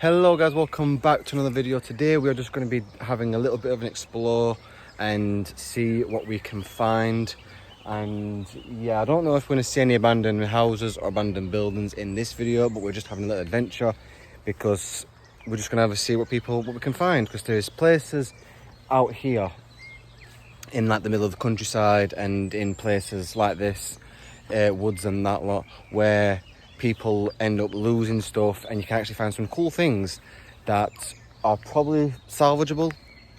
Hello guys, welcome back to another video. Today we are just going to be having a little bit of an explore and see what we can find. And yeah, I don't know if we're going to see any abandoned houses or abandoned buildings in this video, but we're just having a little adventure because we're just going to have a see what we can find, because there's places out here in like the middle of the countryside and in places like this, woods and that lot, where people end up losing stuff, and you can actually find some cool things that are probably salvageable,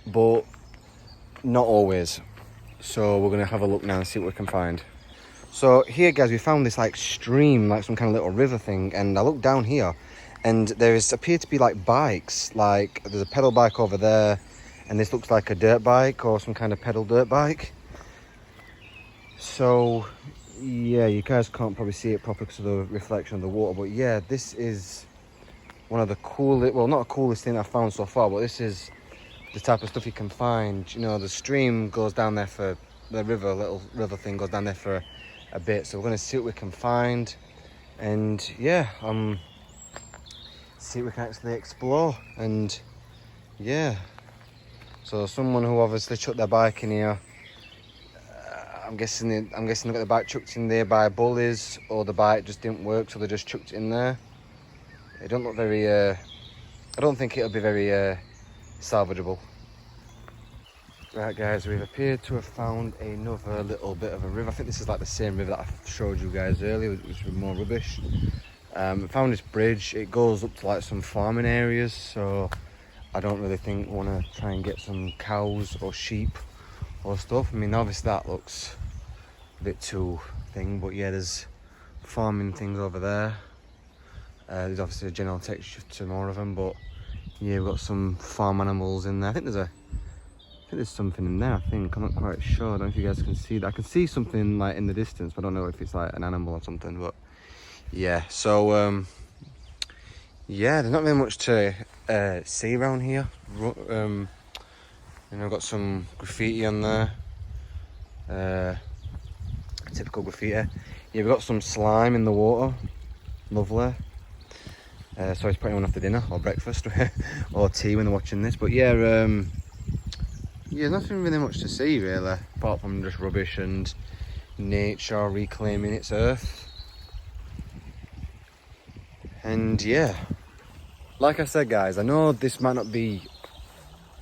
but not always. So we're gonna have a look now and see what we can find. So here guys, we found this like stream, like some kind of little river thing, and I looked down here and there appear to be like bikes, like there's a pedal bike over there, and this looks like a dirt bike or some kind of pedal dirt bike. So yeah, you guys can't probably see it properly because of the reflection of the water, but yeah, this is one of the coolest, well, not the coolest thing I've found so far, but this is the type of stuff you can find. You know, the stream goes down there for the river, little river thing goes down there for a bit, so we're going to see what we can find, and yeah, see what we can actually explore. And yeah, so someone who obviously chucked their bike in here, I'm guessing they got the bike chucked in there by bullies, or the bike just didn't work, so they just chucked it in there. It don't look very, I don't think it'll be very salvageable. Right guys, we've appeared to have found another little bit of a river. I think this is like the same river that I showed you guys earlier, which was more rubbish. I found this bridge. It goes up to like some farming areas, so I don't really think I want to try and get some cows or sheep or stuff. I mean, obviously that looks a bit too thing, but yeah, there's farming things over there. There's obviously a general texture to more of them, but yeah, we've got some farm animals in there. I think there's something in there. I'm not quite sure. I don't know if you guys can see that. I can see something like in the distance, but I don't know if it's like an animal or something. But yeah, so yeah, there's not really much to see around here. You know, I've got some graffiti on there, typical graffiti. Yeah, we've got some slime in the water, lovely. So it's putting one after dinner or breakfast or tea when they're watching this. But yeah, yeah, nothing really much to see really, apart from just rubbish and nature reclaiming its earth. And yeah, like I said guys, I know this might not be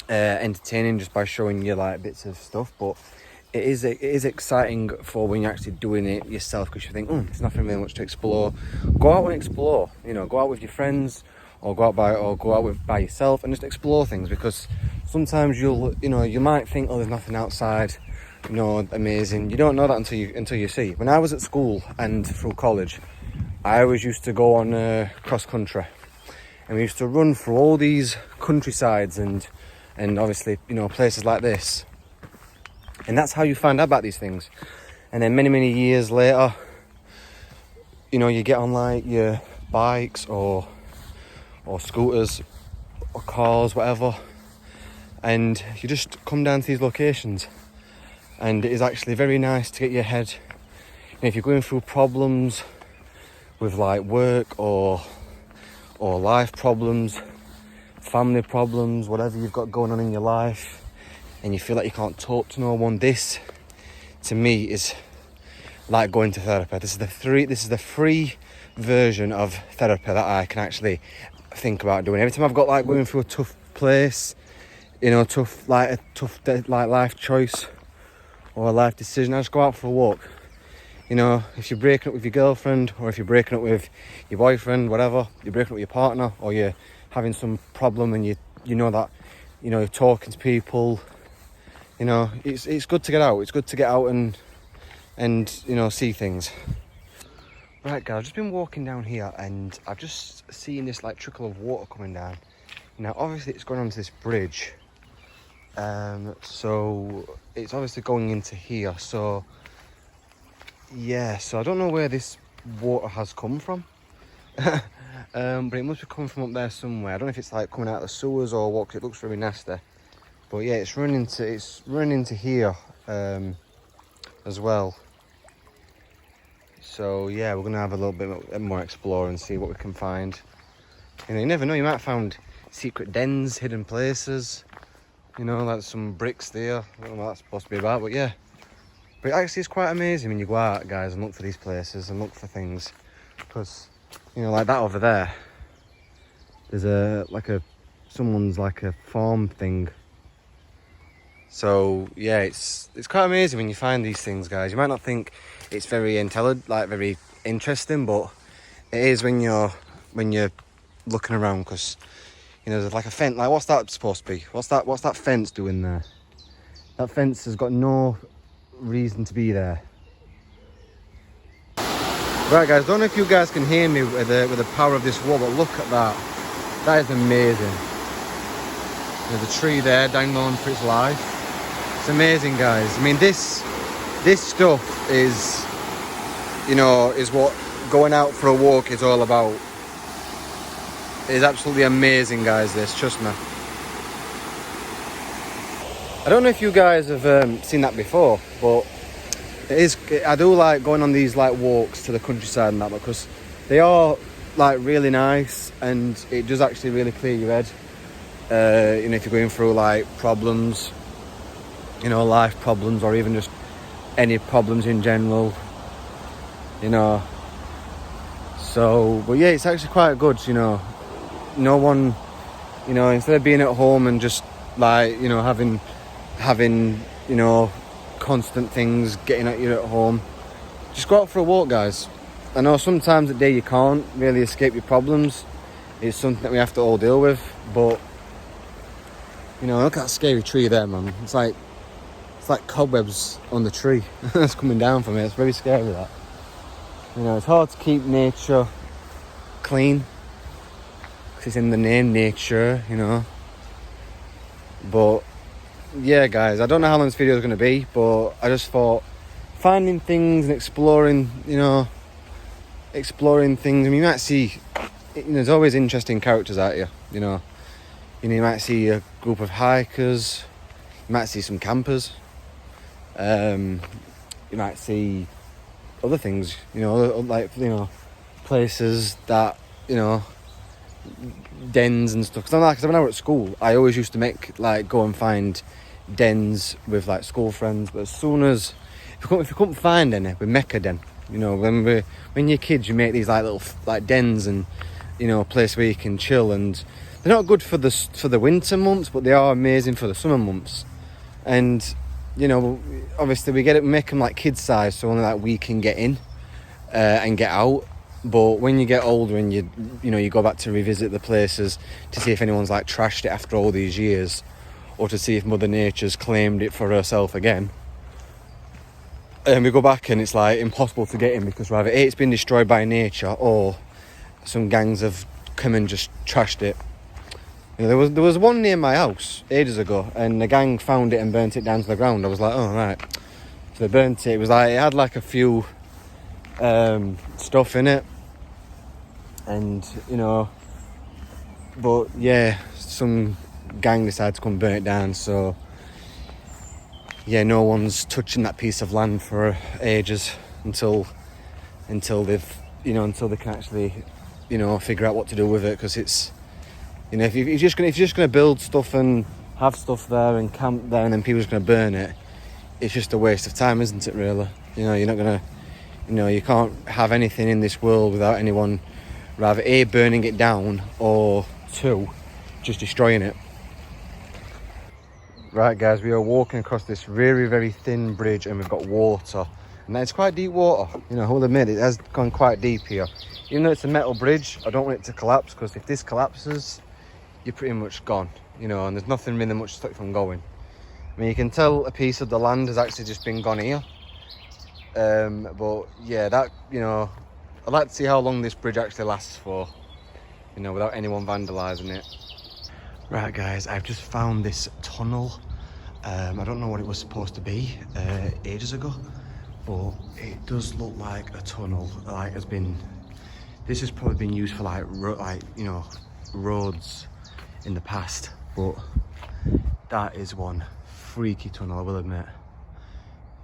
entertaining just by showing you like bits of stuff, but it is exciting for when you're actually doing it yourself, because you think, there's nothing really much to explore. Go out and explore, you know, go out with your friends, or go out by yourself and just explore things, because sometimes you might think, oh, there's nothing outside, you know, amazing. You don't know that until you see. When I was at school and through college, I always used to go on cross country, and we used to run through all these countrysides and obviously, you know, places like this. And that's how you find out about these things. And then many years later, you know, you get on like your bikes or scooters or cars, whatever, and you just come down to these locations, and it is actually very nice to get your head, you know, if you're going through problems with like work or life problems, family problems, whatever you've got going on in your life, and you feel like you can't talk to no one, this to me is like going to therapy. This is the free version of therapy that I can actually think about doing. Every time I've got like going through a tough place, you know, tough life choice or a life decision, I just go out for a walk. You know, if you're breaking up with your girlfriend, or if you're breaking up with your boyfriend, whatever, you're breaking up with your partner, or you're having some problem, and you know that, you know, you're talking to people, you know, it's good to get out. It's good to get out and you know, see things. Right guys, I've just been walking down here, and I've just seen this like trickle of water coming down. Now obviously it's going onto this bridge, so it's obviously going into here. So yeah, so I don't know where this water has come from. But it must be coming from up there somewhere. I don't know if it's like coming out of the sewers or what, 'cause it looks very nasty. But yeah, it's running into here as well. So yeah, we're gonna have a little bit more explore and see what we can find. You know, you never know, you might have found secret dens, hidden places. You know, like some bricks there. I don't know what that's supposed to be about, but yeah. But actually it's quite amazing when you go out, guys, and look for these places and look for things. Because, you know, like that over there, there's someone's like a farm thing. So yeah, it's quite amazing when you find these things, guys. You might not think it's very intelligent, like very interesting, but it is when you're looking around, because you know there's like a fence. Like, what's that supposed to be? What's that fence doing there? That fence has got no reason to be there. Right, guys, don't know if you guys can hear me with the power of this wall, but look at that. That is amazing. There's a tree there dangling on for its life. It's amazing, guys. I mean, this stuff is, you know, is what going out for a walk is all about. It is absolutely amazing, guys, this, trust me. I don't know if you guys have seen that before, but I do like going on these like walks to the countryside and that, because they are like really nice, and it does actually really clear your head. You know, if you're going through like problems, you know, life problems, or even just any problems in general, you know. So, but yeah, it's actually quite good, you know. No one, you know, instead of being at home and just like, you know, having, you know, constant things getting at you at home, just go out for a walk, guys. I know sometimes a day you can't really escape your problems. It's something that we have to all deal with, but you know, look at that scary tree there, man. It's like cobwebs on the tree. It's coming down from it. It's very scary, that. You know, it's hard to keep nature clean, because it's in the name, nature, you know. But yeah, guys, I don't know how long this video is going to be, but I just thought finding things and exploring, you know, exploring things. I mean, you might see, you know, there's always interesting characters out here, you know. You might see a group of hikers, you might see some campers, you might see other things, you know, like, you know, places that, you know, dens and stuff. Because when I was at school, I always used to go and find dens with like school friends. But as soon as if you couldn't find any, we make a den. You know, when you're kids, you make these like little like dens, and you know, a place where you can chill. And they're not good for the winter months, but they are amazing for the summer months. And you know, obviously we make them like kid size, so only like we can get in and get out. But when you get older and you know, you go back to revisit the places to see if anyone's like trashed it after all these years, or to see if Mother Nature's claimed it for herself again. And we go back and it's like impossible to get in, because either A, it's been destroyed by nature, or some gangs have come and just trashed it. You know, there was one near my house ages ago, and the gang found it and burnt it down to the ground. I was like, oh right. So they burnt it. It was like, it had like a few stuff in it, and you know, but yeah, some gang decided to come and burn it down. So yeah, no one's touching that piece of land for ages until they've, you know, until they can actually, you know, figure out what to do with it. Because it's, you know, if you're just gonna build stuff and have stuff there and camp there, and then people are just gonna burn it, it's just a waste of time, isn't it? Really, you know, you're not gonna, you know, you can't have anything in this world without anyone rather A, burning it down, or 2, just destroying it. Right, guys, we are walking across this very, very thin bridge, and we've got water. And it's quite deep water, you know, I will admit it has gone quite deep here. Even though it's a metal bridge, I don't want it to collapse, because if this collapses, you're pretty much gone, you know, and there's nothing really much to stop you from going. I mean, you can tell a piece of the land has actually just been gone here. But yeah, that, you know, I'd like to see how long this bridge actually lasts for, you know, without anyone vandalising it. Right, guys, I've just found this tunnel. I don't know what it was supposed to be ages ago, but it does look like a tunnel. Like, this has probably been used for like you know, roads in the past. But that is one freaky tunnel, I will admit.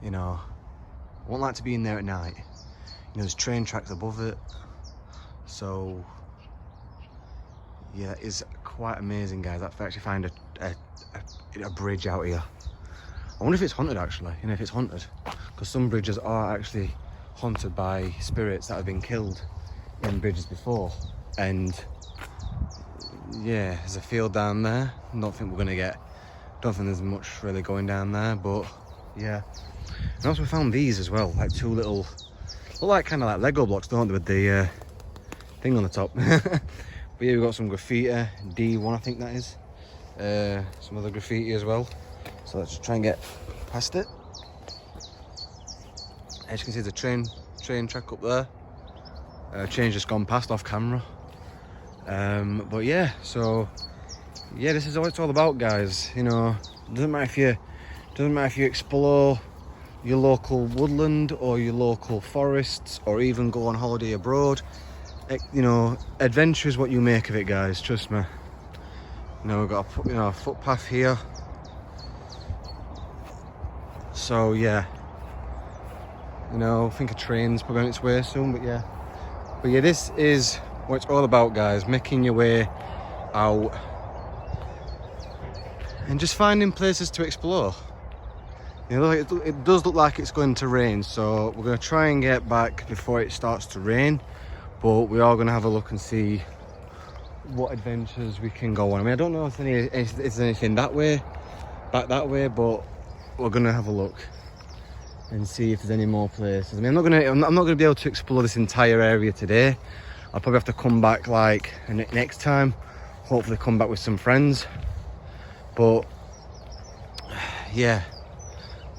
You know, I wouldn't like to be in there at night. You know, there's train tracks above it, so Yeah, that is quite amazing, guys. I've actually found a bridge out here. I wonder if it's haunted, actually. You know, if it's haunted, because some bridges are actually haunted by spirits that have been killed in bridges before. And yeah, there's a field down there. I don't think we're gonna get. Don't think there's much really going down there, but yeah. And also we found these as well, like two little, look like kind of like Lego blocks, don't they, with the thing on the top. But yeah, we've got some graffiti, D1 I think that is. Some other graffiti as well. So let's try and get past it. As you can see, there's a train track up there. Train's just gone past off camera. But yeah, so yeah, this is what it's all about, guys. You know, doesn't matter if you explore your local woodland or your local forests, or even go on holiday abroad. You know, adventure is what you make of it, guys. Trust me. You know, we've got a footpath here. So yeah, you know, I think a train's probably on its way soon. But yeah, this is what it's all about, guys. Making your way out and just finding places to explore. You know, it does look like it's going to rain, so we're going to try and get back before it starts to rain. But we are going to have a look and see what adventures we can go on. I mean, I don't know if there's anything back that way, but we're going to have a look and see if there's any more places. I mean, I'm not going to be able to explore this entire area today. I'll probably have to come back like next time. Hopefully come back with some friends. But yeah,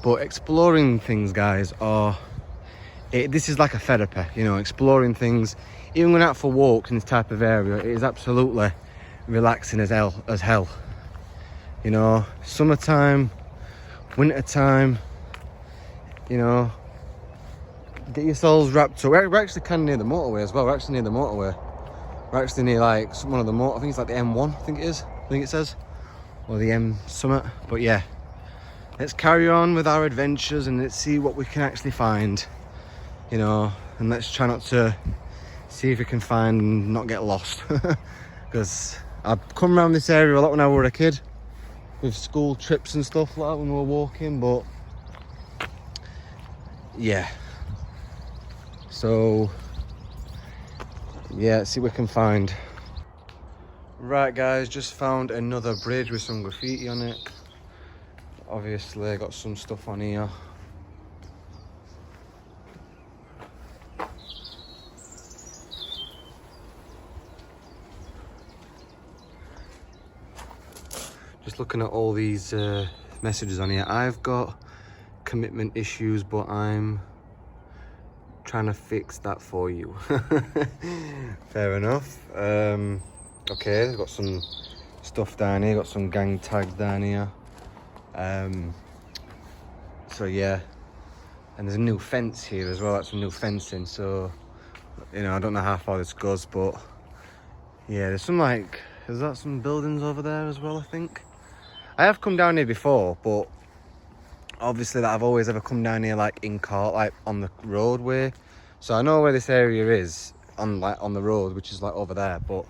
but exploring things, guys, this is like a therapy, you know, exploring things. Even going out for walks in this type of area, it is absolutely relaxing as hell. You know, summertime, winter time, you know, get yourselves wrapped up. We're actually kind of near the motorway as well. We're actually near the motorway. We're actually near like one of the I think it's like the M1, I think it says, or the M Summit. But yeah, let's carry on with our adventures and let's see what we can actually find, you know, and let's try not to see if we can find and not get lost. Because I've come around this area a lot when I was a kid with school trips and stuff like that when we were walking, but yeah, so yeah, let's see what we can find. Right, guys, just found another bridge with some graffiti on it. Obviously got some stuff on here. Just looking at all these messages on here. I've got commitment issues, but I'm trying to fix that for you. Fair enough. Okay, got some stuff down here, got some gang tags down here. So yeah, and there's a new fence here as well. That's some new fencing, so you know, I don't know how far this goes, but yeah, there's some like, is that some buildings over there as well? I think I have come down here before, but obviously that I've always ever come down here like in car, like on the roadway. So I know where this area is on the road, which is like over there, but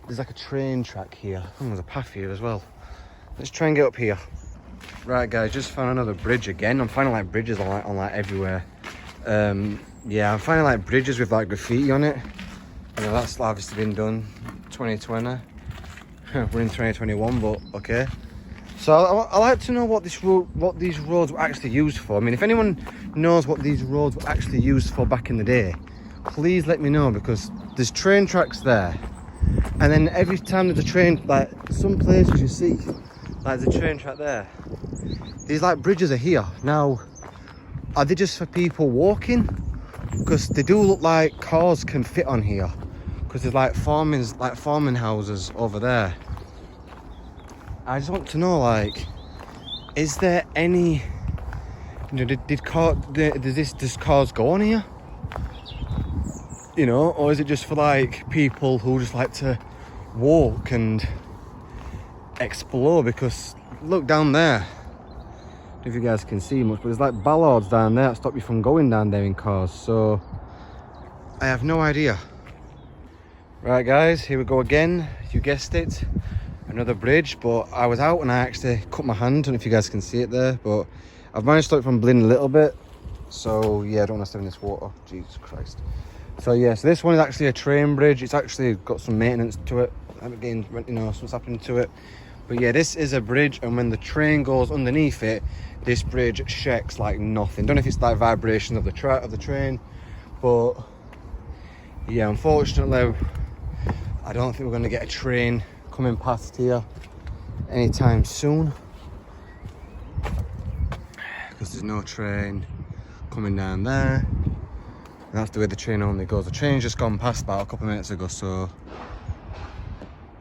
there's like a train track here. Oh, there's a path here as well. Let's try and get up here. Right, guys, just found another bridge again. I'm finding like bridges on like everywhere. Yeah, I'm finding like bridges with like graffiti on it. You know, that's obviously been done 2020. We're in 2021, but okay. So I like to know what these roads were actually used for. I mean, if anyone knows what these roads were actually used for back in the day, please let me know, because there's train tracks there, and then every time there's a train, like some places you see, like there's a train track there. These like bridges are here now. Are they just for people walking? Because they do look like cars can fit on here. Because there's like farming houses over there. I just want to know, like, is there any, you know, does cars go on here? You know, or is it just for like people who just like to walk and explore? Because look down there, I don't know if you guys can see much, but there's like bollards down there that stop you from going down there in cars. So I have no idea. Right guys, here we go again. You guessed it, another bridge, but I was out and I actually cut my hand. I don't know if you guys can see it there, but I've managed to stop it from bleeding a little bit. So yeah, I don't want to step in this water. Jesus Christ. So yeah, so this one is actually a train bridge. It's actually got some maintenance to it. Again, you know, something's happening to it. But yeah, this is a bridge, and when the train goes underneath it, this bridge shakes like nothing. Don't know if it's like vibration of the train, but yeah, unfortunately, I don't think we're going to get a train coming past here anytime soon, because there's no train coming down there, and that's the way the train only goes. The train's just gone past about a couple of minutes ago, so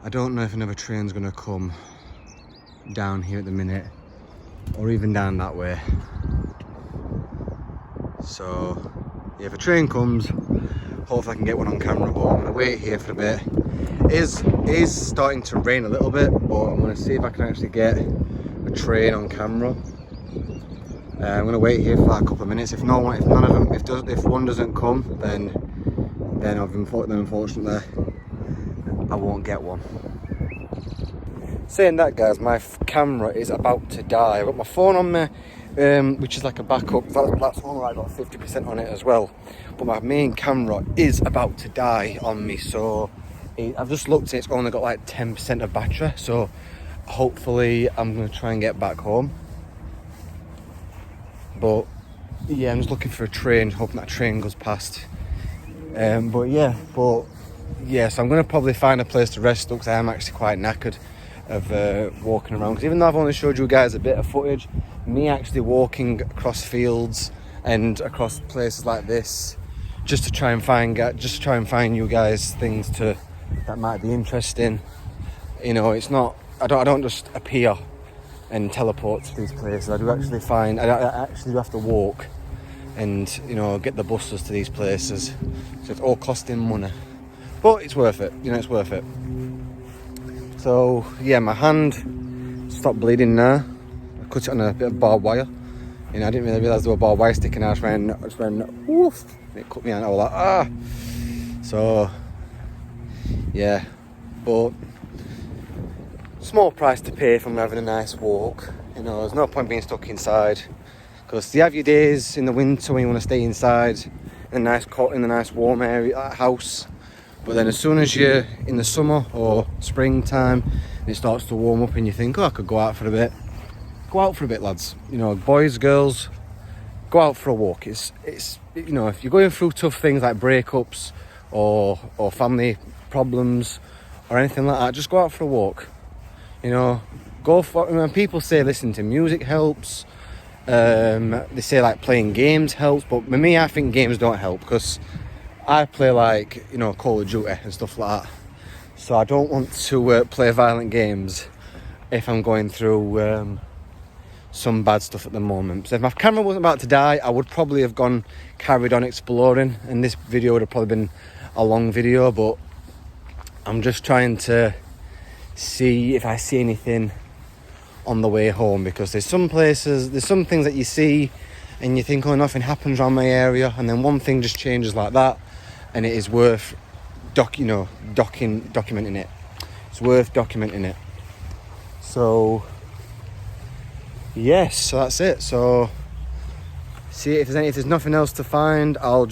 I don't know if another train's going to come down here at the minute, or even down that way. So yeah, if a train comes, hopefully I can get one on camera, but I'm going to wait here for a bit. It is starting to rain a little bit, but I'm going to see if I can actually get a train on camera. I'm going to wait here for like a couple of minutes. If one doesn't come, then unfortunately I won't get one. Saying that, guys, my camera is about to die. I've got my phone on me, which is like a backup. That's only like got 50% on it as well. But my main camera is about to die on me, so I've just looked and it's only got like 10% of battery. So hopefully I'm going to try and get back home. But yeah, I'm just looking for a train, hoping that train goes past. So I'm going to probably find a place to rest up, because I am actually quite knackered of walking around. Because even though I've only showed you guys a bit of footage, me actually walking across fields and across places like this, just to try and find you guys things that might be interesting. You know, it's not, I don't just appear and teleport to these places. I actually do have to walk and, you know, get the buses to these places. So it's all costing money, but it's worth it. You know, it's worth it. So yeah, my hand stopped bleeding now. I cut it on a bit of barbed wire. You know, I didn't really realise there were barbed wire sticking out. I just went woof. It cut me out. I was like, ah. So yeah, but small price to pay from having a nice walk. You know, there's no point being stuck inside, because you have your days in the winter when you want to stay inside in a nice warm area, house. But then as soon as you're in the summer or springtime, it starts to warm up and you think, oh, I could go out for a bit. Go out for a bit, lads. You know, boys, girls, go out for a walk. It's you know, if you're going through tough things like breakups or family problems or anything like that, just go out for a walk. You know, when people say listen to music helps, they say like playing games helps, but with me, I think games don't help, because I play like, you know, Call of Duty and stuff like that. So I don't want to play violent games if I'm going through some bad stuff at the moment. So if my camera wasn't about to die, I would probably have carried on exploring, and this video would have probably been a long video, but I'm just trying to see if I see anything on the way home, because there's some things that you see and you think, oh, nothing happens around my area, and then one thing just changes like that, and it is worth documenting it. It's worth documenting it. So yes, so that's it. So see, if there's nothing else to find, I'll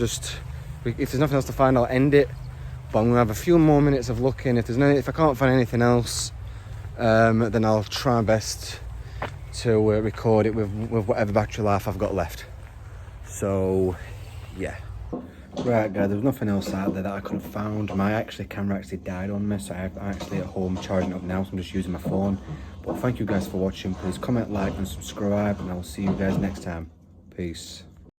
end it. But I'm gonna have a few more minutes of looking. If I can't find anything else, then I'll try my best to record it with whatever battery life I've got left. So yeah. Right guys, there's nothing else out there that I could have found. My camera actually died on me, so I'm actually at home charging up now, so I'm just using my phone. But thank you guys for watching. Please comment, like and subscribe, and I'll see you guys next time. Peace.